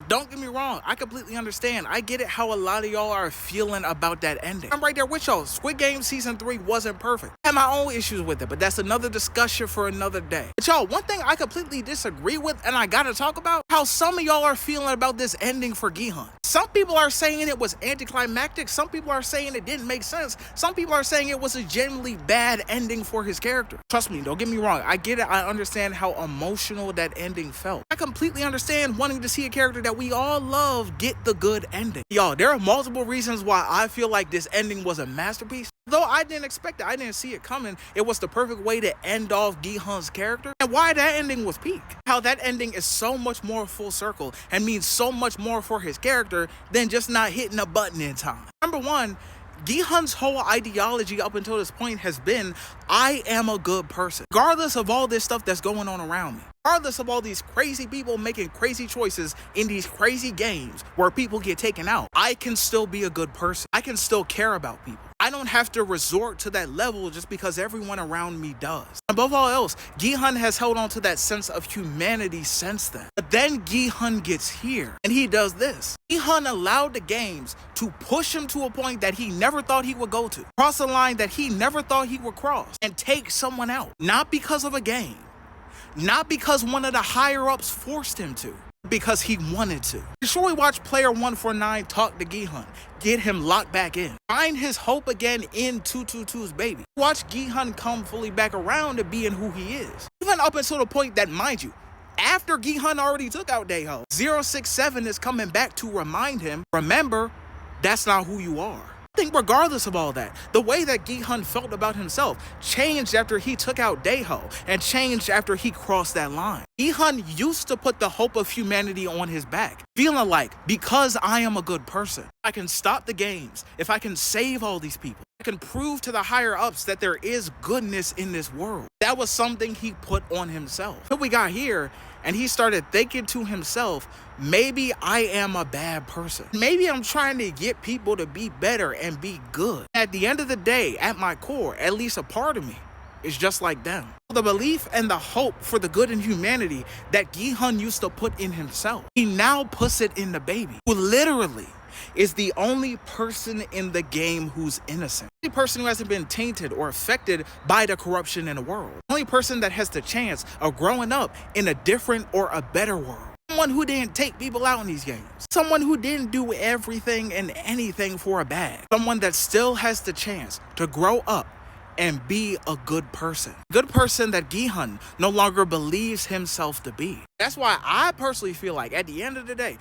Don't get me wrong, I completely understand. I get it how a lot of y'all are feeling about that ending. I'm right there with y'all. Squid Game Season 3 wasn't perfect. I had my own issues with it, but that's another discussion for another day. But y'all, one thing I completely disagree with, and I gotta talk about, how some of y'all are feeling about this ending for Gi-hun. Some people are saying it was anticlimactic, some people are saying it didn't make sense, some people are saying it was a genuinely bad ending for his character. Trust me, don't get me wrong, I get it, I understand how emotional that ending felt. I completely understand wanting to see a character that we all love get the good ending. Y'all, there are multiple reasons why I feel like this ending was a masterpiece. Though I didn't expect it, I didn't see it coming, it was the perfect way to end off Gi-hun's character. And why that ending was peak. How that ending is so much more full circle and means so much more for his character than just not hitting a button in time. Number one, Gi-hun's whole ideology up until this point has been, I am a good person. Regardless of all this stuff that's going on around me. Regardless of all these crazy people making crazy choices in these crazy games where people get taken out, I can still be a good person. I can still care about people. I don't have to resort to that level just because everyone around me does. Above all else, Gi-hun has held on to that sense of humanity since then. But then Gi-hun gets here and he does this. Gi-hun allowed the games to push him to a point that he never thought he would go to. Cross a line that he never thought he would cross and take someone out. Not because of a game. Not because one of the higher-ups forced him to, because he wanted to. Be sure we watch Player 149 talk to Gi-hun, get him locked back in, find his hope again in 222's baby. Watch Gi-hun come fully back around to being who he is. Even up until the point that, mind you, after Gi-hun already took out Daeho, 067 is coming back to remind him, remember, that's not who you are. I think regardless of all that, the way that Gi-hun felt about himself changed after he took out Daeho and changed after he crossed that line. Gi-hun used to put the hope of humanity on his back, feeling like, because I am a good person, I can stop the games, if I can save all these people, I can prove to the higher ups that there is goodness in this world. That was something he put on himself. But we got here and he started thinking to himself, maybe I am a bad person. Maybe I'm trying to get people to be better and be good. At the end of the day, at my core, at least a part of me is just like them. The belief and the hope for the good in humanity that Gi-hun used to put in himself, he now puts it in the baby, who literally is the only person in the game who's innocent. The only person who hasn't been tainted or affected by the corruption in the world. The only person that has the chance of growing up in a different or a better world. Someone who didn't take people out in these games. Someone who didn't do everything and anything for a bag. Someone that still has the chance to grow up and be a good person. Good person that Gi-hun no longer believes himself to be. That's why I personally feel like at the end of the day,